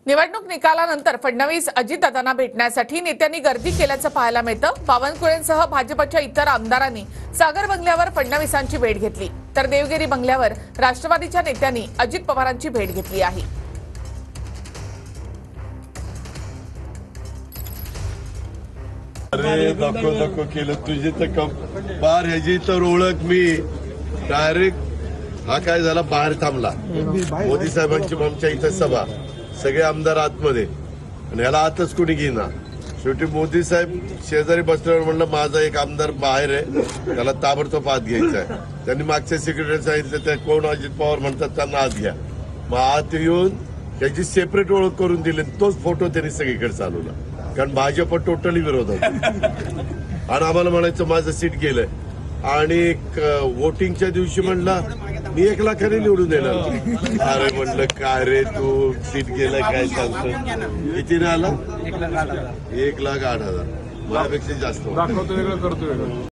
निवडणूक निकालानंतर फडणवीस अजितदादांना भेटण्यासाठी नेत्यांनी गर्दी केल्याचं पाहायला मिळतं। बावनकुळेंसह भाजपच्या इतर आमदारांनी सागर बंगल्यावर फडणवीसांची भेट घेतली, तर देवगिरी बंगल्यावर राष्ट्रवादीच्या नेत्यांनी अजित पवारांची भेट घेतली आहे। अरे नको केलं तुझी तर पार ह्याची तर ओळख मी डायरेक्ट हा काय झाला बाहेर थांबला। मोदी साहेबांची आमच्या इथं सभा, सगळे आमदार आतमध्ये आणि ह्याला आतच कोणी घेईना। शेवटी मोदी साहेब शेजारी बसल्यावर म्हणलं माझा एक आमदार बाहेर आहे, त्याला ताबडतोब आत घ्यायचा आहे। त्यांनी मागच्या सेक्रेटरी सांगितलं त्या कोण अजित पवार म्हणतात त्यांना आत घ्या। मग आत येऊन त्याची सेपरेट ओळख करून दिली, तोच फोटो त्यांनी सगळीकडे चालवला, कारण भाजप टोटली विरोधात आणि आम्हाला म्हणायचं माझं सीट गेलंय। आणि वोटिंगच्या दिवशी म्हणला मी 1 लाखाने निवडून देणार। अरे म्हणलं काय रे तू सीट गेलं काय सांगतो, कितीने आला? 1,08,000, माझ्यापेक्षा जास्त।